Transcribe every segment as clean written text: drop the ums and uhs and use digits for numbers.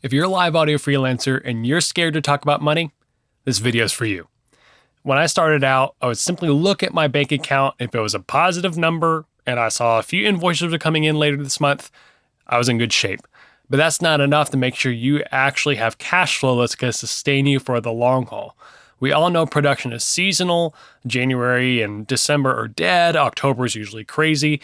If you're a live audio freelancer and you're scared to talk about money, this video is for you. When I started out, I would simply look at my bank account. If it was a positive number and I saw a few invoices were coming in later this month, I was in good shape. But that's not enough to make sure you actually have cash flow that's going to sustain you for the long haul. We all know production is seasonal. January and December are dead. October is usually crazy.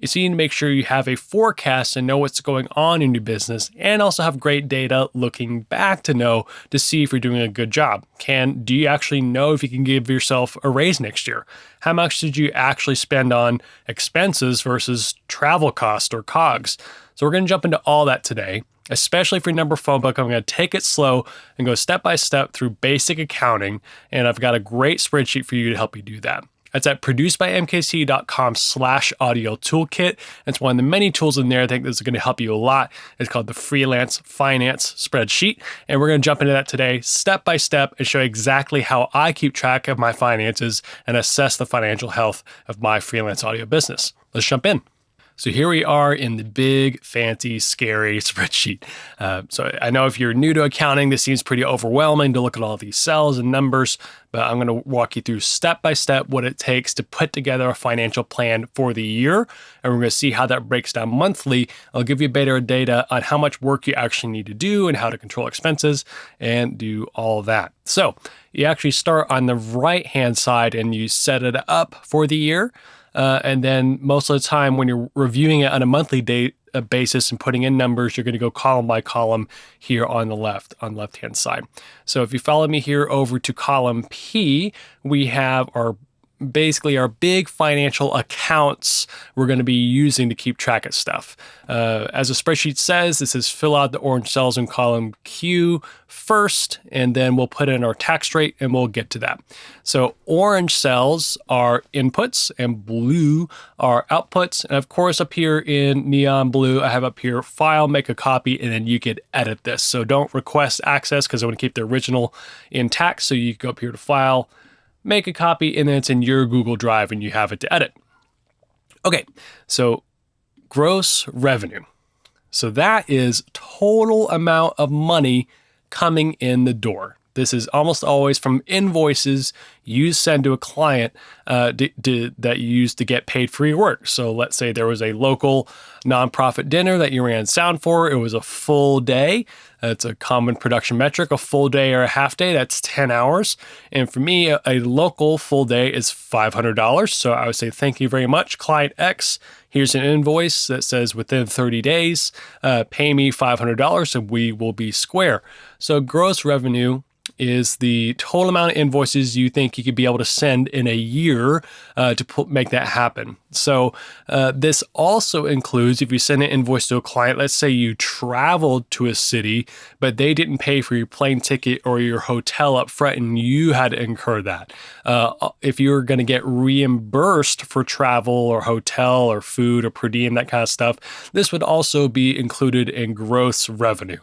So you need to make sure you have a forecast and know what's going on in your business, and also have great data looking back to see if you're doing a good job. Do you actually know if you can give yourself a raise next year? How much did you actually spend on expenses versus travel cost or COGS? So we're going to jump into all that today, especially for your number phone book. I'm going to take it slow and go step by step through basic accounting, and I've got a great spreadsheet for you to help you do that. It's at producedbymkc.com/audio toolkit. It's one of the many tools in there I think that's going to help you a lot. It's called the Freelance Finance Spreadsheet. And we're going to jump into that today step by step and show exactly how I keep track of my finances and assess the financial health of my freelance audio business. Let's jump in. So here we are in the big, fancy, scary spreadsheet. So I know if you're new to accounting, this seems pretty overwhelming to look at all these cells and numbers, but I'm going to walk you through step by step what it takes to put together a financial plan for the year. And we're going to see how that breaks down monthly. I'll give you better data on how much work you actually need to do and how to control expenses and do all that. So you actually start on the right-hand side and you set it up for the year. And then most of the time when you're reviewing it on a monthly basis and putting in numbers, you're going to go column by column here on the left-hand side. So if you follow me here over to column P, we have our big financial accounts we're going to be using to keep track of stuff. As the spreadsheet says, this is fill out the orange cells in column Q first, and then we'll put in our tax rate and we'll get to that. So orange cells are inputs and blue are outputs. And of course, up here in neon blue, I have up here file, make a copy, and then you could edit this. So don't request access because I want to keep the original intact. So you go up here to file, make a copy, and then it's in your Google Drive and you have it to edit. Okay, so gross revenue. So that is total amount of money coming in the door. This is almost always from invoices you send to a client that you use to get paid for your work. So let's say there was a local nonprofit dinner that you ran sound for. It was a full day. That's a common production metric. A full day or a half day, that's 10 hours. And for me, a local full day is $500. So I would say, thank you very much, Client X. Here's an invoice that says within 30 days, pay me $500 and we will be square. So gross revenue is the total amount of invoices you think you could be able to send in a year to make that happen. So this also includes if you send an invoice to a client, let's say you traveled to a city, but they didn't pay for your plane ticket or your hotel up front and you had to incur that. If you're going to get reimbursed for travel or hotel or food or per diem, that kind of stuff, this would also be included in gross revenue.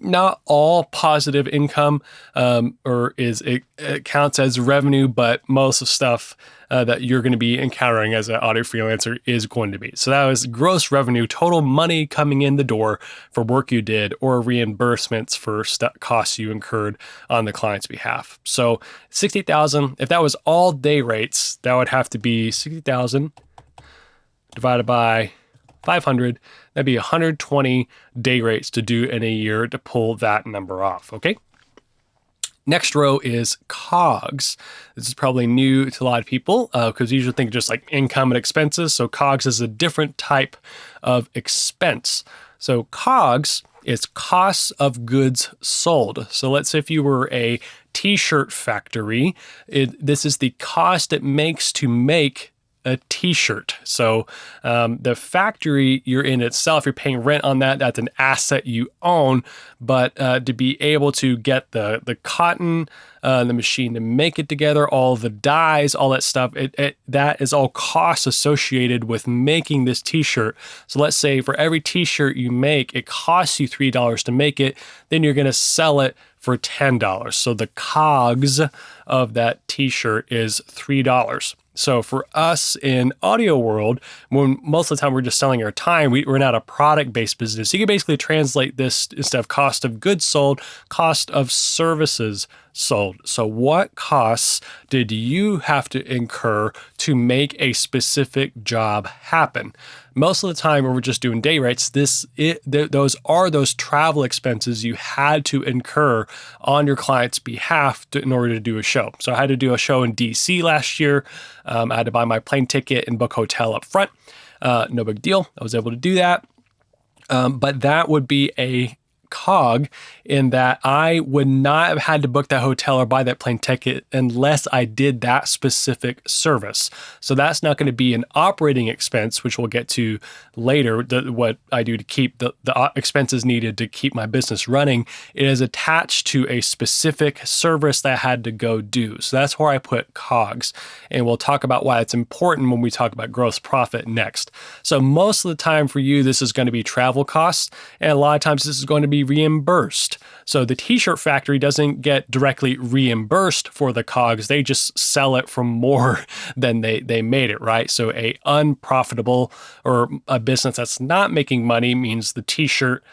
Not all positive income it counts as revenue, but most of stuff that you're going to be encountering as an audio freelancer is going to be. So that was gross revenue, total money coming in the door for work you did or reimbursements for costs you incurred on the client's behalf. So 60,000, if that was all day rates, that would have to be 60,000 divided by 500, that'd be 120 day rates to do in a year to pull that number off, okay? Next row is COGS. This is probably new to a lot of people because you usually think just like income and expenses. So COGS is a different type of expense. So COGS is costs of goods sold. So let's say if you were a t-shirt factory, this is the cost it makes to make a t-shirt. So the factory you're in itself, you're paying rent on that. That's an asset you own. But to be able to get the cotton, the machine to make it together, all the dyes, all that stuff, that is all costs associated with making this t-shirt. So let's say for every t-shirt you make, it costs you $3 to make it. Then you're going to sell it for $10. So the COGS of that t-shirt is $3. So for us in audio world, when most of the time we're just selling our time, we're not a product-based business. You can basically translate this instead of cost of goods sold, cost of services sold. So what costs did you have to incur to make a specific job happen? Most of the time when we're just doing day rates, those are those travel expenses you had to incur on your client's behalf in order to do a show. So I had to do a show in DC last year. I had to buy my plane ticket and book hotel up front. No big deal. I was able to do that. But that would be a COG in that I would not have had to book that hotel or buy that plane ticket unless I did that specific service. So that's not going to be an operating expense, which we'll get to later, what I do to keep the expenses needed to keep my business running. It is attached to a specific service that I had to go do. So that's where I put COGS. And we'll talk about why it's important when we talk about gross profit next. So most of the time for you, this is going to be travel costs. And a lot of times this is going to be reimbursed. So the t-shirt factory doesn't get directly reimbursed for the COGS. They just sell it for more than they made it, right? So a unprofitable or a business that's not making money means the t-shirt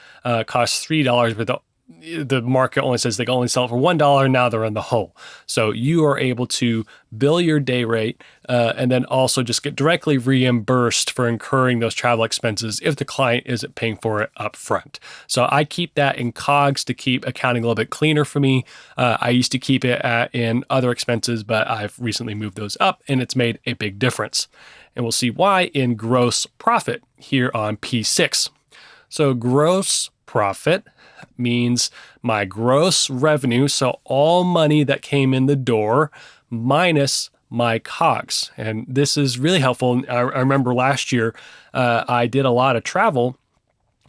costs $3, but the market only says they can only sell it for $1. Now they're in the hole. So you are able to bill your day rate and then also just get directly reimbursed for incurring those travel expenses if the client isn't paying for it up front. So I keep that in COGS to keep accounting a little bit cleaner for me. I used to keep it in other expenses, but I've recently moved those up and it's made a big difference. And we'll see why in gross profit here on P6. So gross profit means my gross revenue, so all money that came in the door minus my COGS. And this is really helpful. I remember last year I did a lot of travel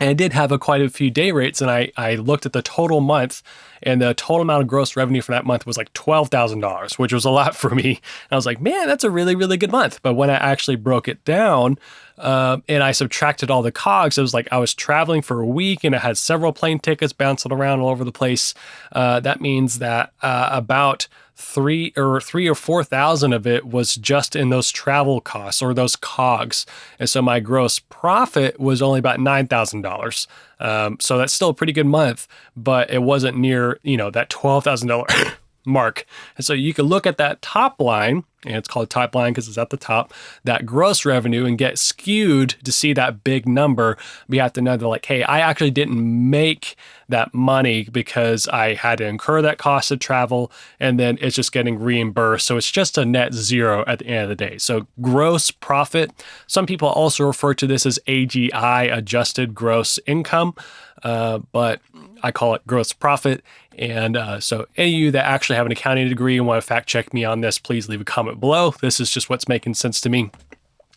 and I did have quite a few day rates, and I looked at the total month, and the total amount of gross revenue for that month was like $12,000, which was a lot for me. And I was like, man, that's a really, really good month. But when I actually broke it down and I subtracted all the COGS, it was like I was traveling for a week and I had several plane tickets bouncing around all over the place. That means that about three or 4,000 of it was just in those travel costs or those COGS. And so my gross profit was only about $9,000. So that's still a pretty good month, but it wasn't near, that $12,000 mark. And so you can look at that top line, and it's called top line because it's at the top, that gross revenue, and get skewed to see that big number. We have to know that, like, hey, I actually didn't make that money because I had to incur that cost of travel, and then it's just getting reimbursed. So it's just a net zero at the end of the day. So gross profit, some people also refer to this as AGI, adjusted gross income, but I call it gross profit. And so any of you that actually have an accounting degree and want to fact check me on this, please leave a comment below. This is just what's making sense to me.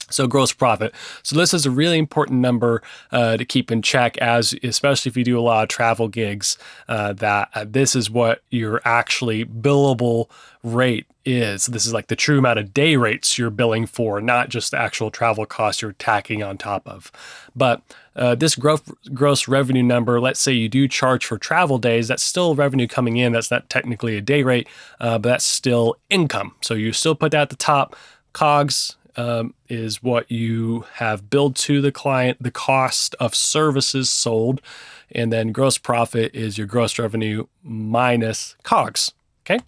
So gross profit. So this is a really important number to keep in check, especially if you do a lot of travel gigs, that this is what your actually billable rate is. This is like the true amount of day rates you're billing for, not just the actual travel costs you're tacking on top of. But this gross revenue number, let's say you do charge for travel days, that's still revenue coming in. That's not technically a day rate, but that's still income. So you still put that at the top. COGS is what you have billed to the client, the cost of services sold, and then gross profit is your gross revenue minus COGS. Okay.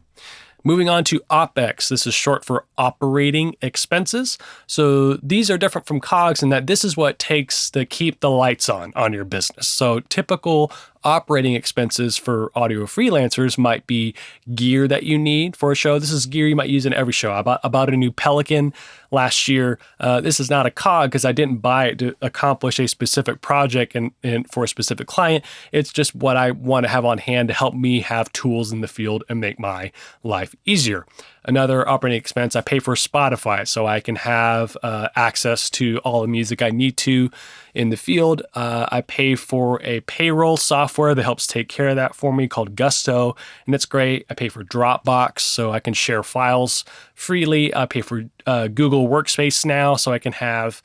Moving on to OPEX. This is short for operating expenses. So these are different from COGS in that this is what it takes to keep the lights on your business. So typical operating expenses for audio freelancers might be gear that you need for a show. This is gear you might use in every show. I bought a new Pelican last year. This is not a COG because I didn't buy it to accomplish a specific project and for a specific client. It's just what I want to have on hand to help me have tools in the field and make my life easier. Another operating expense, I pay for Spotify so I can have access to all the music I need to in the field. I pay for a payroll software that helps take care of that for me called Gusto, and it's great. I pay for Dropbox so I can share files freely. I pay for Google Workspace now so I can have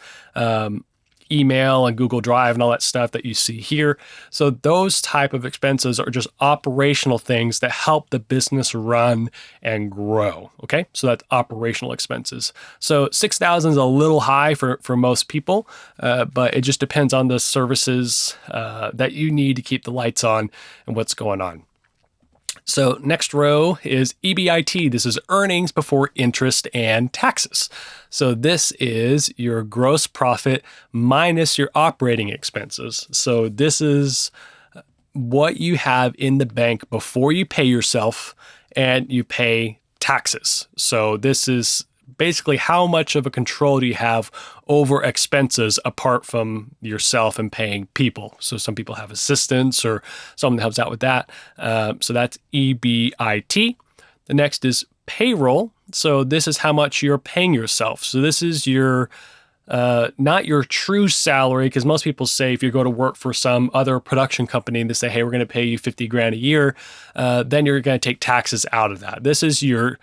email and Google Drive and all that stuff that you see here. So those type of expenses are just operational things that help the business run and grow. Okay, so that's operational expenses. So 6,000 is a little high for most people, but it just depends on the services that you need to keep the lights on and what's going on. So next row is EBIT. This is earnings before interest and taxes. So this is your gross profit minus your operating expenses. So this is what you have in the bank before you pay yourself and you pay taxes. So this is basically how much of a control do you have over expenses apart from yourself and paying people. So some people have assistants or someone that helps out with that. So that's EBIT. The next is payroll. So this is how much you're paying yourself. So this is your not your true salary, because most people say if you go to work for some other production company and they say, hey, we're going to pay you 50 grand a year, then you're going to take taxes out of that. This is your,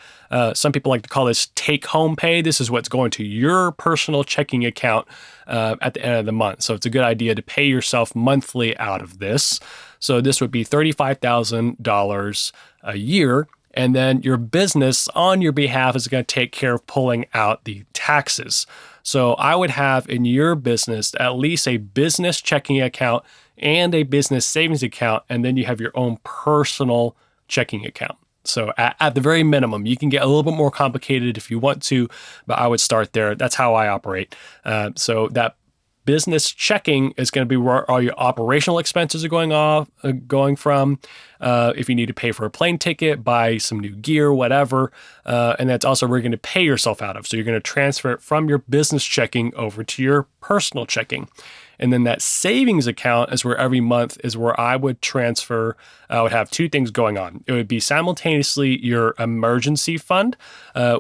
some people like to call this take home pay. This is what's going to your personal checking account at the end of the month. So it's a good idea to pay yourself monthly out of this. So this would be $35,000 a year. And then your business on your behalf is going to take care of pulling out the taxes. So I would have in your business at least a business checking account and a business savings account, and then you have your own personal checking account. So at the very minimum, you can get a little bit more complicated if you want to, but I would start there. That's how I operate. So that business checking is going to be where all your operational expenses are going from. If you need to pay for a plane ticket, buy some new gear, whatever. And that's also where you're going to pay yourself out of. So you're going to transfer it from your business checking over to your personal checking. And then that savings account is where every month is where I would transfer. I would have two things going on. It would be simultaneously your emergency fund,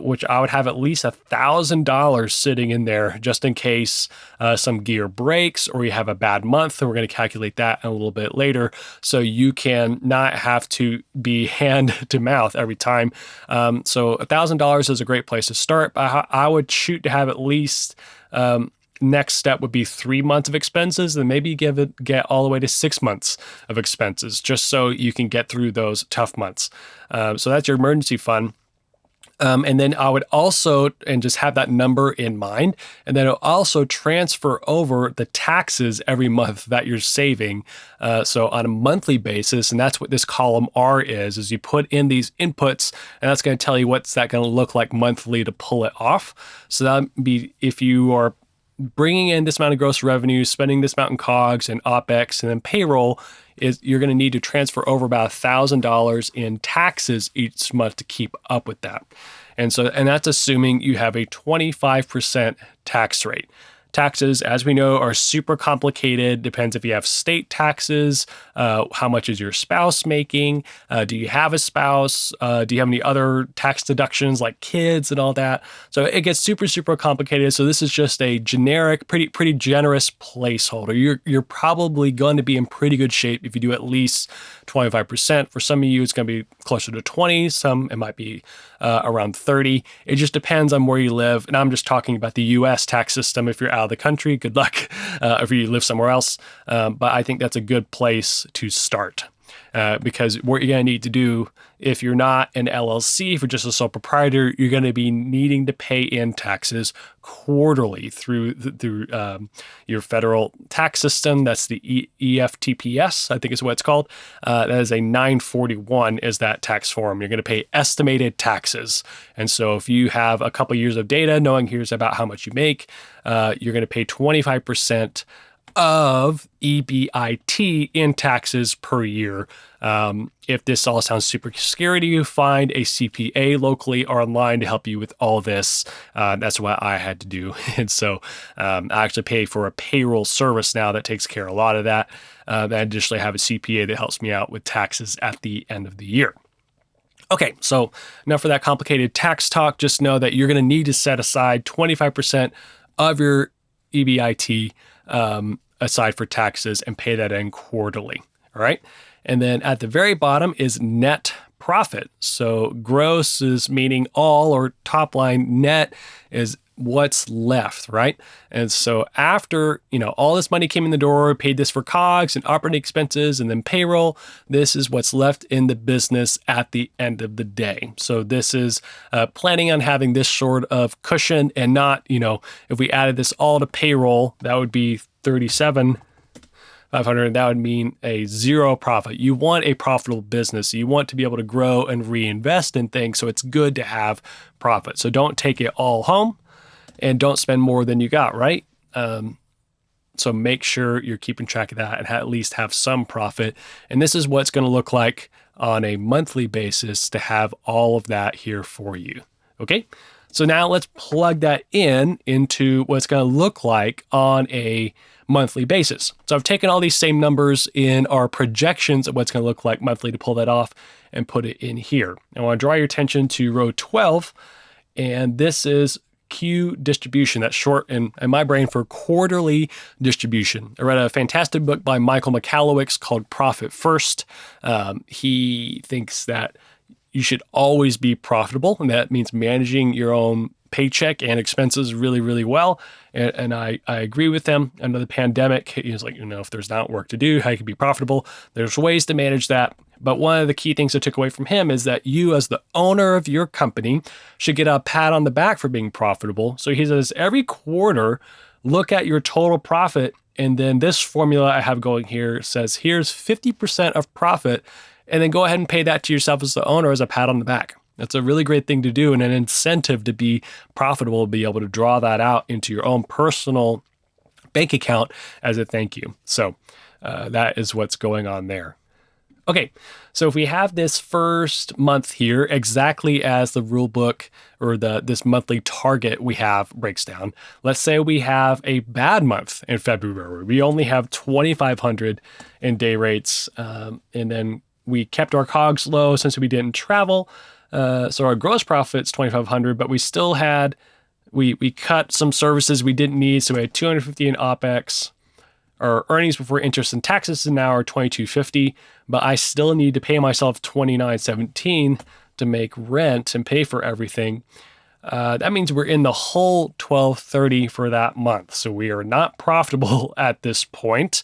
which I would have at least $1,000 sitting in there just in case some gear breaks or you have a bad month. And we're going to calculate that a little bit later. So you can not have to be hand to mouth every time. So $1,000 is a great place to start. But I would shoot to have at least next step would be 3 months of expenses, and maybe get all the way to 6 months of expenses, just so you can get through those tough months. So that's your emergency fund. And then I would also, and just have that number in mind, and then I'll also transfer over the taxes every month that you're saving. So on a monthly basis, and that's what this column R is you put in these inputs, and that's going to tell you what's that going to look like monthly to pull it off. So that would be if you are bringing in this amount of gross revenue, spending this amount in COGS and OPEX, and then payroll, is you're going to need to transfer over about $1,000 in taxes each month to keep up with that. And that's assuming you have a 25% tax rate. Taxes, as we know, are super complicated. Depends if you have state taxes, how much is your spouse making, do you have a spouse, do you have any other tax deductions like kids and all that. So it gets super, super complicated. So this is just a generic, pretty generous placeholder. You're probably going to be in pretty good shape if you do at least 25%. For some of you, it's going to be closer to 20. Some, it might be around 30. It just depends on where you live. And I'm just talking about the US tax system. If you're out of the country, good luck if you live somewhere else. But I think that's a good place to start. Because what you're going to need to do, if you're not an LLC, if you're just a sole proprietor, you're going to be needing to pay in taxes quarterly through your federal tax system. That's the EFTPS, I think is what it's called. That is a 941 is that tax form. You're going to pay estimated taxes. And so if you have a couple years of data, knowing here's about how much you make, you're going to pay 25% of EBIT in taxes per year. If this all sounds super scary to you, find a CPA locally or online to help you with all this. That's what I had to do. And so I actually pay for a payroll service now that takes care of a lot of that. I additionally have a CPA that helps me out with taxes at the end of the year. Okay, so enough for that complicated tax talk. Just know that you're going to need to set aside 25% of your EBIT aside for taxes and pay that in quarterly. All right. And then at the very bottom is net profit. So gross is meaning all, or top line. Net is what's left, right? And so after, all this money came in the door, paid this for COGS and operating expenses and then payroll, this is what's left in the business at the end of the day. So this is planning on having this sort of cushion and not, if we added this all to payroll, that would be 37,500. That would mean a zero profit. You want a profitable business. You want to be able to grow and reinvest in things. So it's good to have profit. So don't take it all home. And don't spend more than you got, right? So make sure you're keeping track of that and at least have some profit. And this is what's going to look like on a monthly basis to have all of that here for you. Okay, so now let's plug that into what's going to look like on a monthly basis. So I've taken all these same numbers in our projections of what's going to look like monthly to pull that off and put it in here. I want to draw your attention to row 12, and this is Q distribution. That's short in my brain for quarterly distribution. I read a fantastic book by Machalowicz called Profit First. He thinks that you should always be profitable, and that means managing your own paycheck and expenses really, really well. And I agree with him. Under the pandemic, he's like, if there's not work to do, how you can be profitable, there's ways to manage that. But one of the key things I took away from him is that you, as the owner of your company, should get a pat on the back for being profitable. So he says every quarter, look at your total profit. And then this formula I have going here says, here's 50% of profit. And then go ahead and pay that to yourself as the owner as a pat on the back. That's a really great thing to do and an incentive to be profitable, to be able to draw that out into your own personal bank account as a thank you. So that is what's going on there. Okay, so if we have this first month here, exactly as the rule book or this monthly target we have breaks down, let's say we have a bad month in February. We only have 2,500 in day rates, and then we kept our COGS low since we didn't travel. So our gross profit's 2,500, but we still had, we cut some services we didn't need. So we had 250 in OPEX. Our earnings before interest and taxes now are 2,250, but I still need to pay myself 2,917 to make rent and pay for everything. That means we're in the whole 1,230 for that month. So we are not profitable at this point.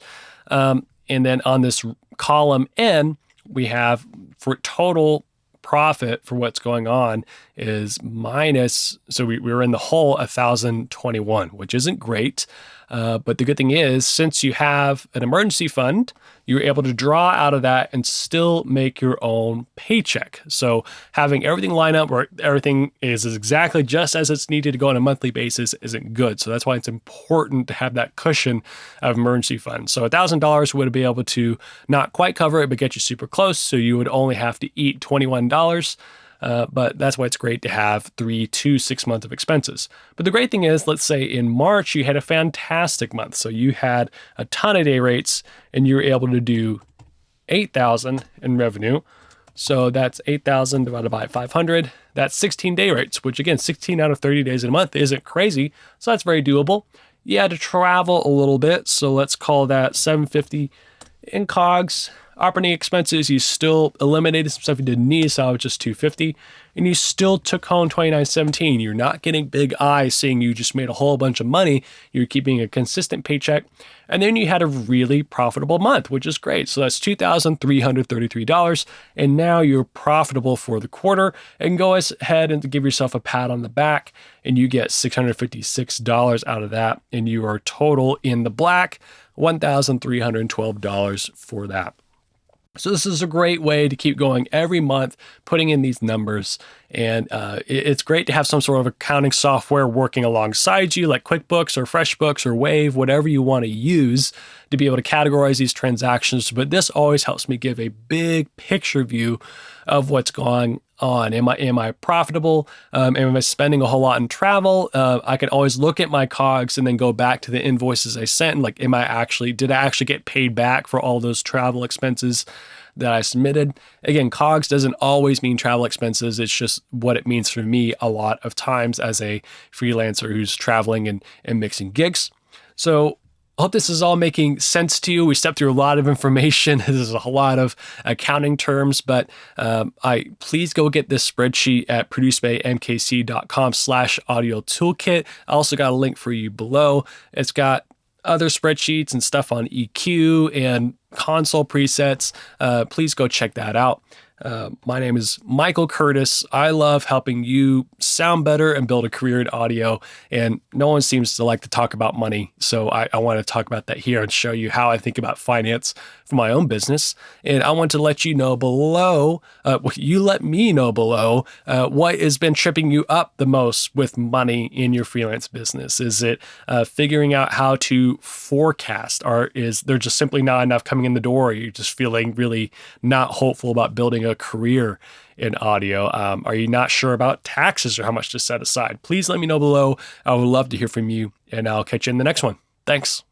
And then on this column N, we have for total profit for what's going on is minus, so we're in the hole 1,021, which isn't great. But the good thing is, since you have an emergency fund, you're able to draw out of that and still make your own paycheck. So having everything line up where everything is exactly just as it's needed to go on a monthly basis isn't good. So that's why it's important to have that cushion of emergency fund. So $1,000 would be able to not quite cover it, but get you super close. So you would only have to eat $21. But that's why it's great to have 3 to 6 months of expenses. But the great thing is, let's say in March, you had a fantastic month. So you had a ton of day rates and you were able to do 8,000 in revenue. So that's 8,000 divided by 500. That's 16 day rates, which again, 16 out of 30 days in a month isn't crazy. So that's very doable. You had to travel a little bit. So let's call that 750 in COGS. Operating expenses, you still eliminated some stuff you didn't need, so it was just 250, and you still took home 2,917. You're not getting big eyes seeing you just made a whole bunch of money. You're keeping a consistent paycheck, and then you had a really profitable month, which is great. So that's $2,333, and now you're profitable for the quarter. And go ahead and give yourself a pat on the back, and you get $656 out of that, and you are total in the black, $1,312 for that. So this is a great way to keep going every month, putting in these numbers. And it's great to have some sort of accounting software working alongside you, like QuickBooks or FreshBooks or Wave, whatever you want to use to be able to categorize these transactions. But this always helps me give a big picture view of what's going on. Am I profitable? Am I spending a whole lot in travel? I can always look at my COGS and then go back to the invoices I sent. Like, did I actually get paid back for all those travel expenses that I submitted? Again, COGS doesn't always mean travel expenses. It's just what it means for me a lot of times as a freelancer who's traveling and mixing gigs. So I hope this is all making sense to you. We stepped through a lot of information. This is a lot of accounting terms, but please go get this spreadsheet at producebaymkc.com/audio toolkit. I also got a link for you below. It's got other spreadsheets and stuff on EQ and console presets. Please go check that out. My name is Michael Curtis. I love helping you sound better and build a career in audio, and no one seems to like to talk about money. So I want to talk about that here and show you how I think about finance for my own business. And I want to let you know below, you let me know below what has been tripping you up the most with money in your freelance business. Is it figuring out how to forecast, or is there just simply not enough coming in the door? Or you're just feeling really not hopeful about building a career in audio? Are you not sure about taxes or how much to set aside? Please let me know below. I would love to hear from you, and I'll catch you in the next one. Thanks.